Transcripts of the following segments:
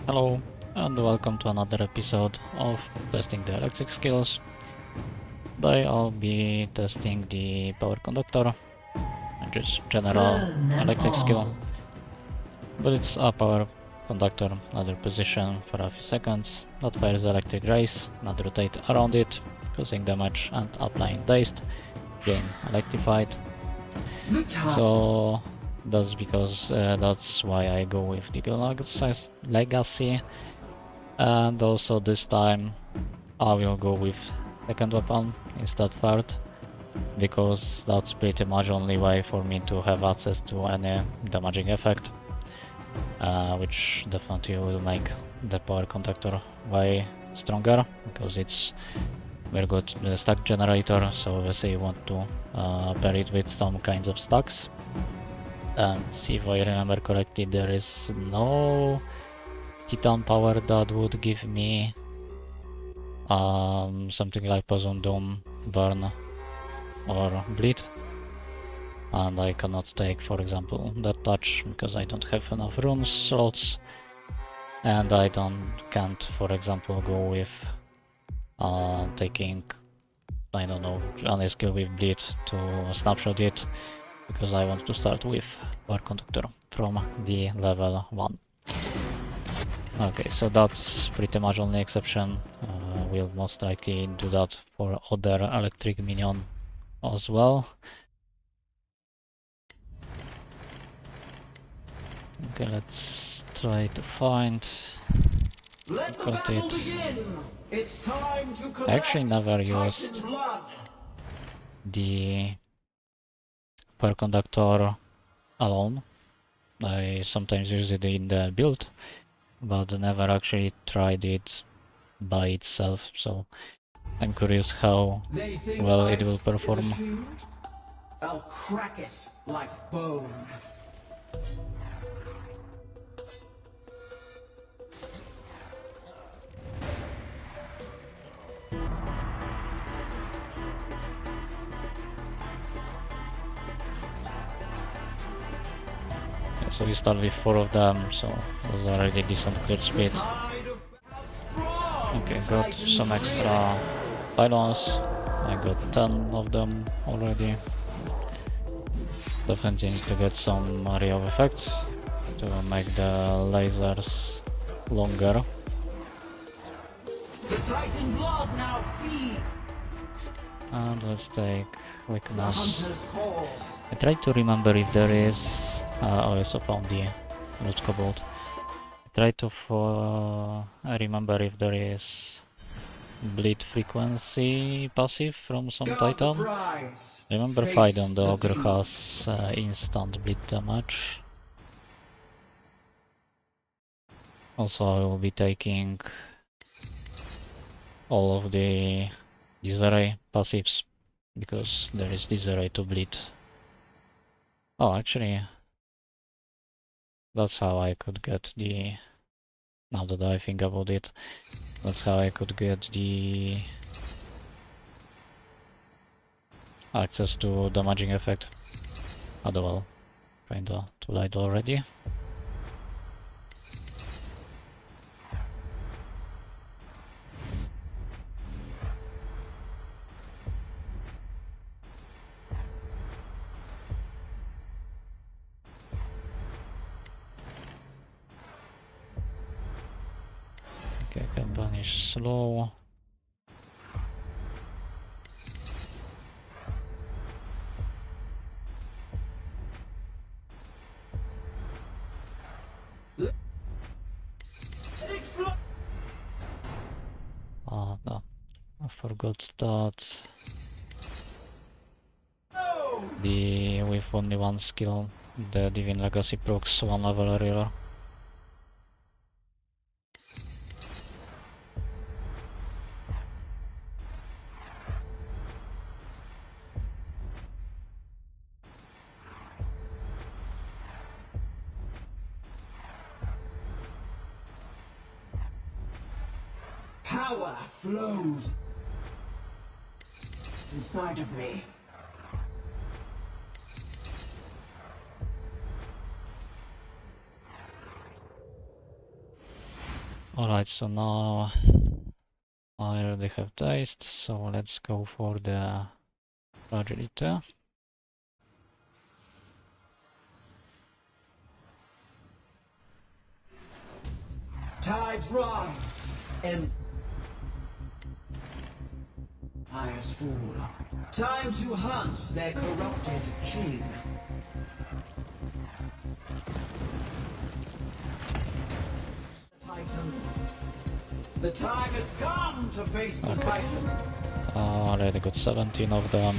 Hello and welcome to another episode of testing the electric skills. Today I'll be testing the power conductor, and just general electric skill, but it's a power conductor, another position for a few seconds, that fires electric rays, not rotate around it, causing damage and applying dazed, gain electrified. So that's because that's why I go with the legacy. And also this time I will go with second weapon instead third, because that's pretty much only way for me to have access to any damaging effect, which definitely will make the power conductor way stronger, because it's very good stack generator, so obviously you want to pair it with some kinds of stacks. And if I remember correctly, there is no Titan power that would give me something like Poison Doom, Burn or Bleed, and I cannot take, for example, that touch because I don't have enough rune slots, and I can't, for example, go with taking, I don't know, any skill with Bleed to snapshot it, because I want to start with Power Conductor from the level 1. Okay, so that's pretty much only exception. We'll most likely do that for other electric minion as well. Okay, let's try to find. Got it. I actually never used the power conductor alone. I sometimes use it in the build, but never actually tried it by itself, so I'm curious how well it will perform. I'll crack it like bone. Yeah, so we start with 4 of them, so it was already decent clear speed. Okay, got some extra vials. I got 10 of them already. Definitely need to get some area of effect to make the lasers longer. And let's take weakness. I try to remember if there is... I also found the loot cobalt. I try to remember if there is bleed frequency passive from some Titan. Remember Phaidon, the ogre has instant bleed damage. Also I will be taking all of the disarray passives, because there is disarray to bleed. Oh, actually, that's how I could get the... Now that I think about it, that's how I could get the access to damaging effect. Oh well, kinda too late already. Okay, I can banish slow. Ah, no, I forgot that with only one skill, the Divine Legacy procs 1 level earlier. Power flows inside of me. Alright, so now I already have Dazed, so let's go for the fragility. Tides rise, empires fall. Time to hunt their corrupted king. Titan. The time has come to face the Titan. Already got 17 of them.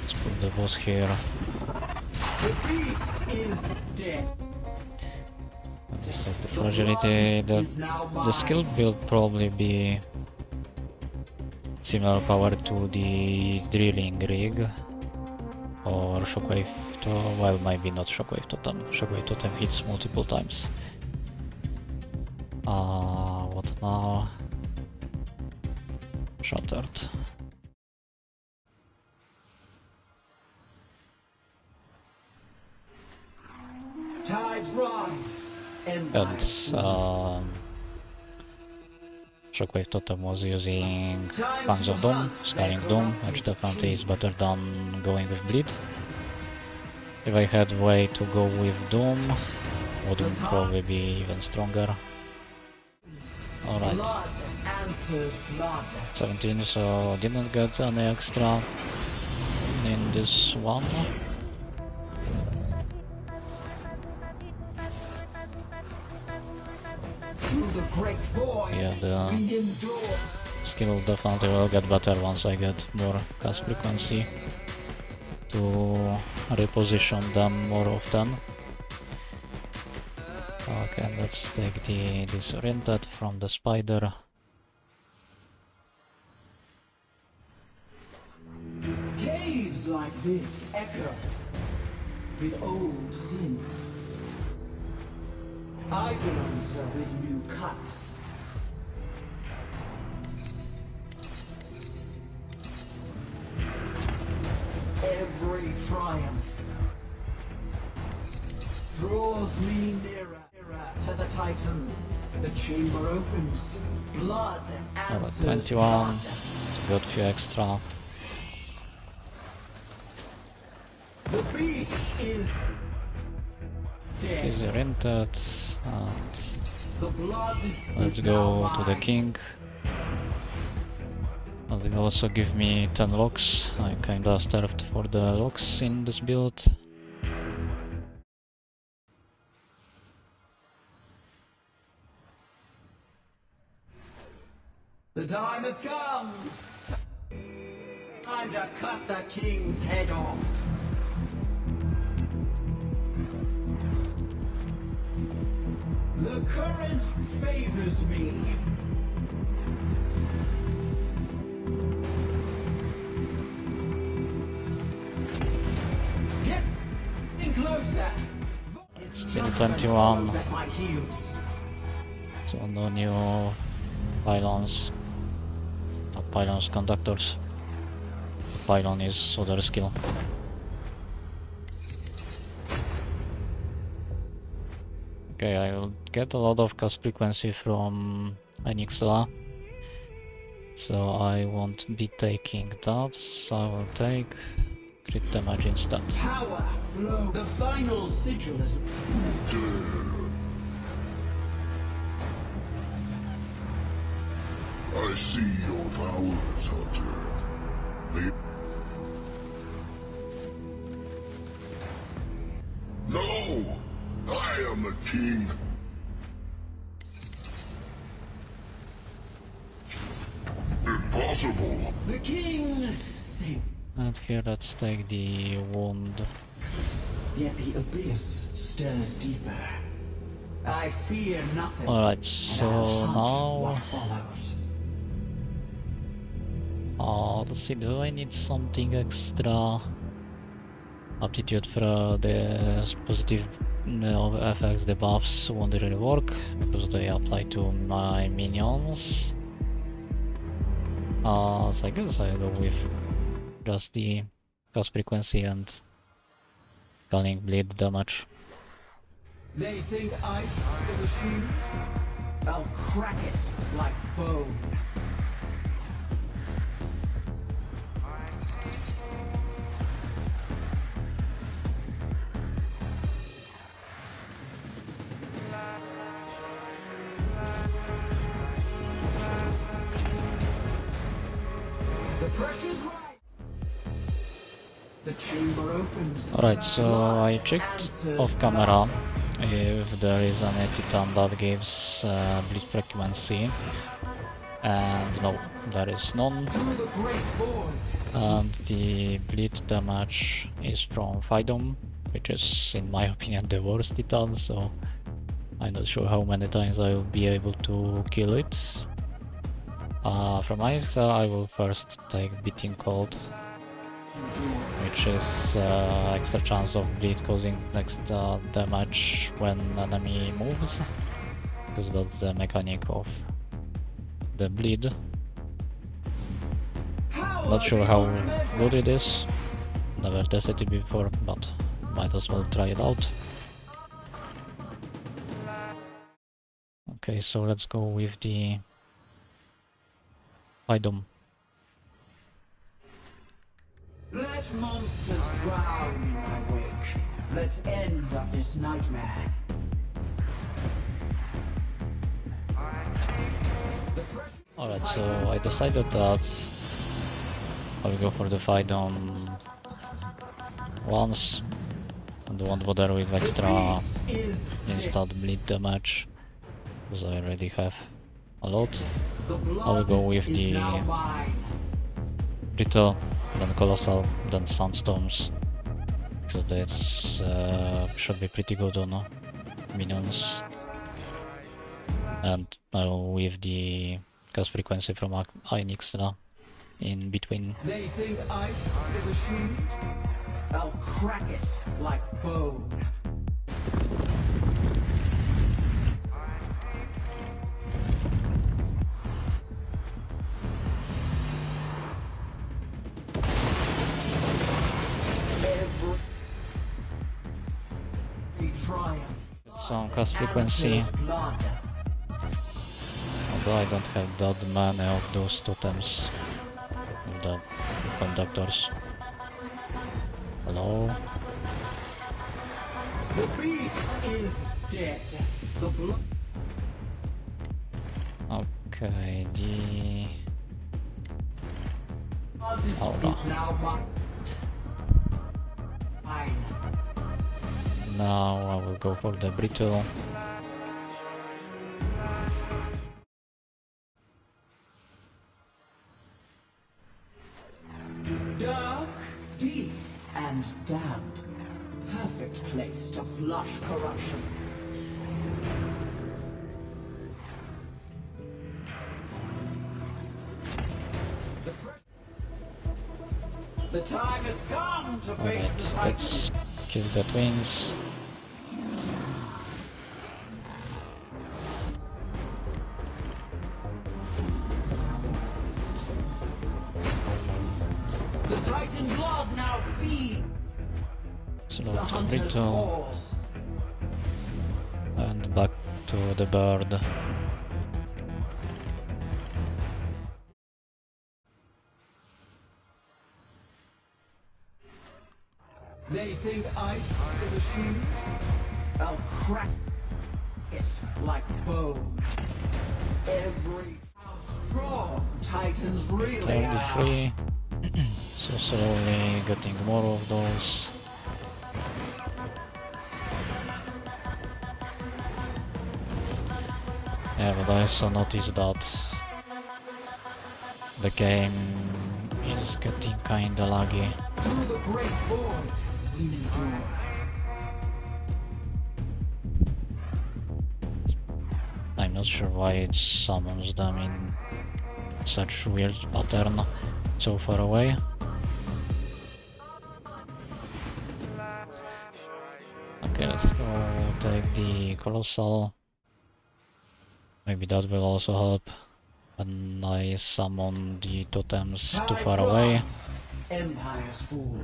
Let's put the boss here. The beast is dead. Let's take the fragility. The skill build probably be similar power to the drilling rig or shockwave to, well, maybe not shockwave totem. Shockwave totem hits multiple times. What now? Shattered. Tides rise. And Shockwave Totem was using Fangs of Doom, Scaling Doom, which definitely is better than going with Bleed. If I had way to go with Doom, would probably be even stronger. Alright. 17, so didn't get any extra in this one. Yeah, the skill definitely will get better once I get more cast frequency to reposition them more often. Okay, let's take the disoriented from the spider. Caves like this echo with old sins. I will answer with new cuts. Every triumph draws me nearer to the Titan. The chamber opens. Blood answers 21. blood. Got few extra. The beast is dead. Disoriented. The blood Let's is go now to the mine. king. That will also give me 10 locks. I kinda starved for the locks in this build. The time has come. Time to cut the king's head off. The current favors me. Getting closer. Still 21. At my heels. So no new pylons. Not pylons, conductors. Pylon is other skill. Okay, I will get a lot of cast frequency from Enixla. So I won't be taking that, so I will take crit damage instead. Power flow. The final sigil is. I see your powers, Hunter. No! I am the king! Impossible! The king sinks. And here let's take the wound. Yet the abyss stirs deeper. I fear nothing. Alright, so What now... follows? let's see, do I need something extra? Aptitude for the positive effects, the buffs won't really work, because they apply to my minions. So I guess I'll go with just the cast frequency and scaling bleed damage. They think ice is a shield? I'll crack it like bone. The pressure's right. The chamber opens. Alright, so I checked off camera if there is any titan that gives bleed frequency, and no, there is none. Through the great void. And the bleed damage is from Phaidon, which is in my opinion the worst titan, so I'm not sure how many times I will be able to kill it. From Aether I will first take Beating Cold, which is extra chance of bleed causing extra damage when enemy moves, because that's the mechanic of the bleed. Not sure how good it is, never tested it before, but might as well try it out. Okay, so let's go with the Phaidon. Let monsters drown in my wake. Let's end of this nightmare. Alright, so I decided that I'll go for the Phaidon once and won't bother with extra instant bleed damage, because I already have a lot. I'll go with the Brittle, then Colossal, then Sandstorms, because that should be pretty good on minions. And I'll with the cast frequency from Ainixra in between. They think ice is a shield? I'll crack it like bone. Every triumph. Some cast frequency, although I don't have that many of those totems of the conductors. Hello? The beast is dead. The blood Okay, the... is now mine. Now I will go for the Brittle. Dark, deep, and damp. Perfect place to flush corruption. The time has come to face the Alright, Titan. let's kill the twins. The Titan blood now feeds So the to hunter's Brittle cause. and back to the bird. They think ice is a shield? I'll crack it like bone. How strong Titans really are. 33. So slowly getting more of those. Yeah, but I also noticed that the game is getting kinda laggy. Through the great void, we endure. I'm not sure why it summons them in such weird pattern so far away. Okay, let's go take the Colossal. Maybe that will also help when I summon the totems too far away. Empires fall.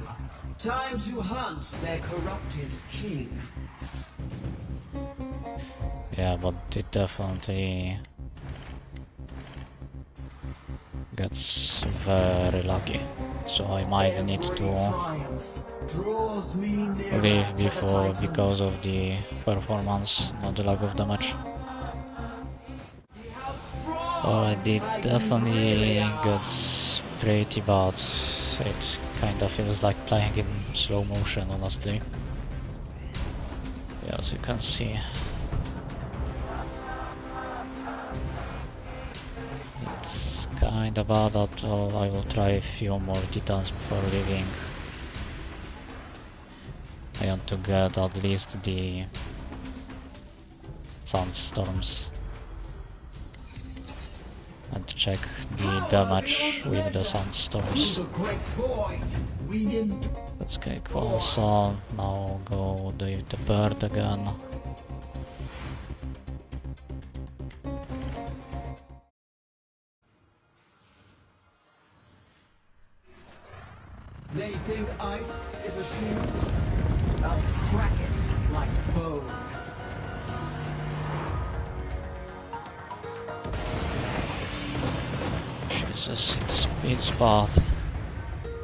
Time to hunt their corrupted king. Yeah, but it definitely gets very lucky. So I might need Every to triumph draws me nearer leave to the before Titan. because of the performance, not the lack of damage. See how strong Alright, it Titans really definitely are. gets pretty bad. It kinda feels like playing in slow motion, honestly. Yeah, as you can see. It's kinda bad at all. I will try a few more titans before leaving. I want to get at least the sandstorms and check the Power damage beyond with the measure. Through sandstorms. the great void, we endure. Let's take one sun, now go the bird again. They think ice is a shield. I'll crack it like bone. Jesus, it speeds bad.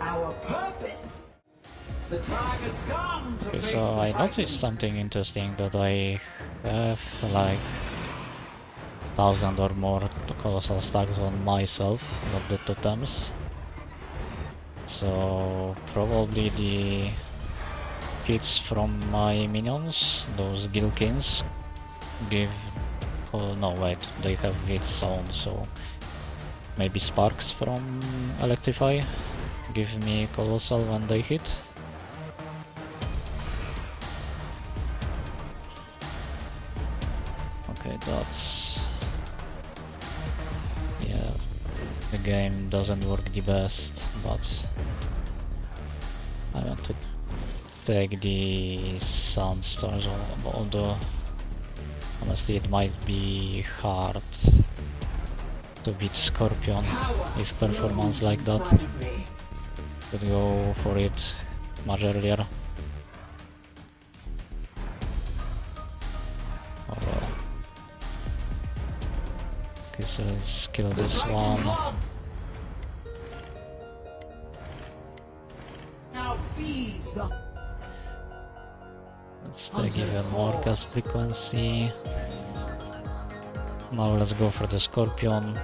Our purpose. The time has come to Okay, face so the I Titan. noticed something interesting that I have like 1,000 or more colossal stacks on myself, not the totems. So probably the hits from my minions, those Gilkins, give... Oh no, wait, they have hits on, so maybe sparks from Electrify give me colossal when they hit. Okay, that's... yeah, the game doesn't work the best, but I want to take the Sunstorms, although honestly it might be hard to beat Scorpion Power if performance flows like that. inside of me. Could go for it much earlier. Oh well. Okay, so let's kill The this Titan one. blood now feeds the Let's take even more cast frequency. Now let's go for the Scorpion.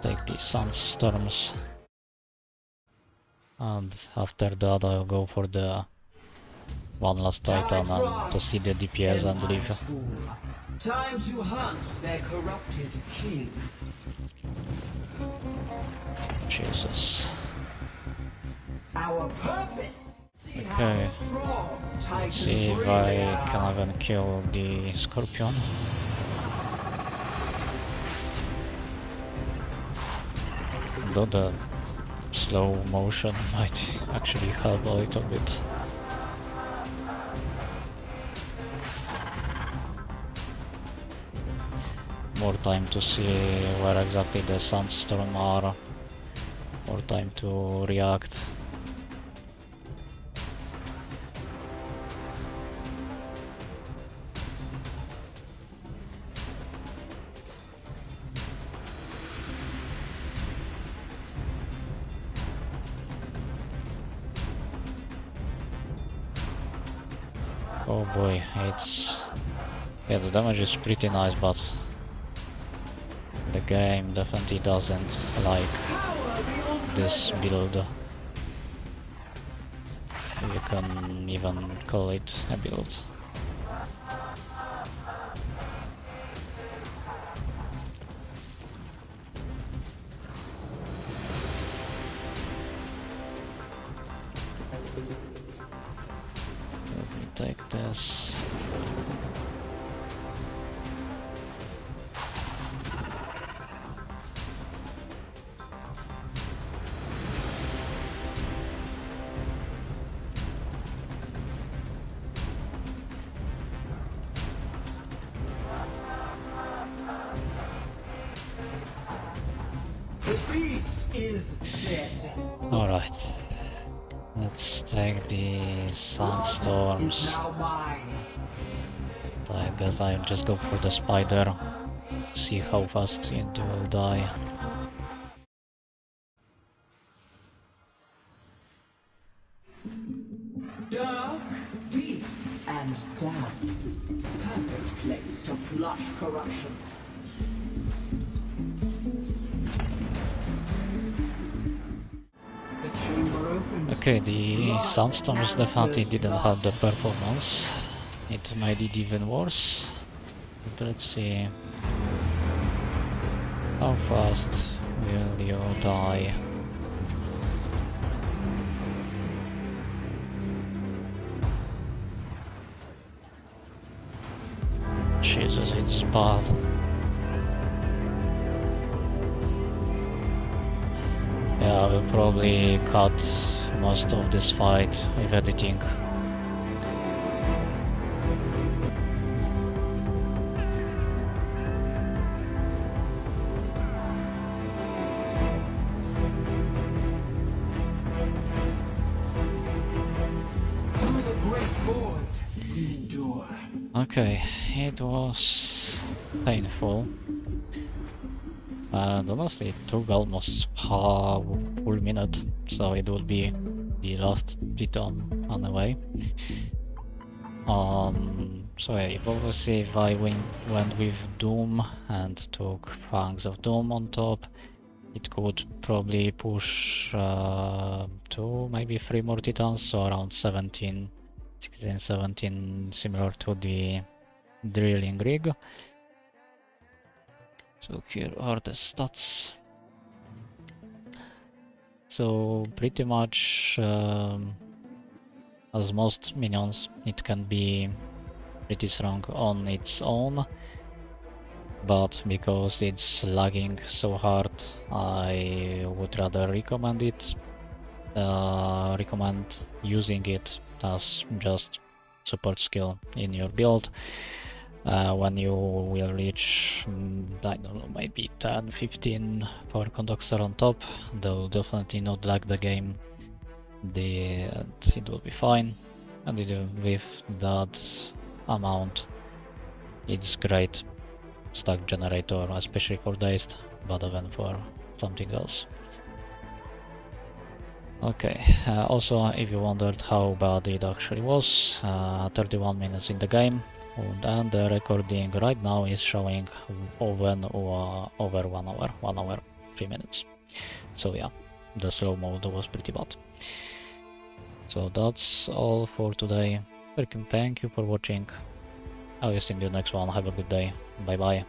Take the Sunstorms. And after that I'll go for the one last Titan and to see the DPS and leave. Time to hunt their corrupted king. Jesus. Our purpose. See Okay. how strong Titans See if really I are. can even kill the Scorpion. Though the slow motion might actually help a little bit. More time to see where exactly the sandstorm are. More time to react. Oh boy, it's... yeah, the damage is pretty nice, but the game definitely doesn't like Power beyond this measure. build. You can even call it a build. Let me take this. The beast is dead. Alright. Let's take the Blood is sandstorms. now mine. I guess I'll just go for the spider, see how fast it will die. Dark, deep, and damp. Perfect place to flush corruption. The chamber opens. Okay, the Blood Soulstone definitely answers didn't blood. have the performance. It made it even worse. But let's see. How fast will you die? Jesus, it's bad. Yeah, I will probably cut most of this fight with editing. Through the great void, we endure. Okay, it was painful. And honestly, it took almost half full minute, so it would be the last bit on the way. So yeah, obviously if I went with Doom and took Fangs of Doom on top, it could probably push 2, maybe 3 more Titans, so around 17, 16, 17, similar to the Drilling Rig. So here are the stats. So pretty much as most minions, it can be pretty strong on its own, but because it's lagging so hard, I would rather recommend it. Recommend using it as just support skill in your build. When you will reach, I don't know, maybe 10, 15 for Conductor on top, they'll definitely not lag the game. It will be fine, and with that amount, it's great stack generator, especially for Dazed, but even for something else. Okay, also if you wondered how bad it actually was, 31 minutes in the game, and the recording right now is showing over 1 hour, 1 hour, 3 minutes. So yeah, the slow mode was pretty bad. So that's all for today. Thank you for watching. I will see you in the next one. Have a good day. Bye bye.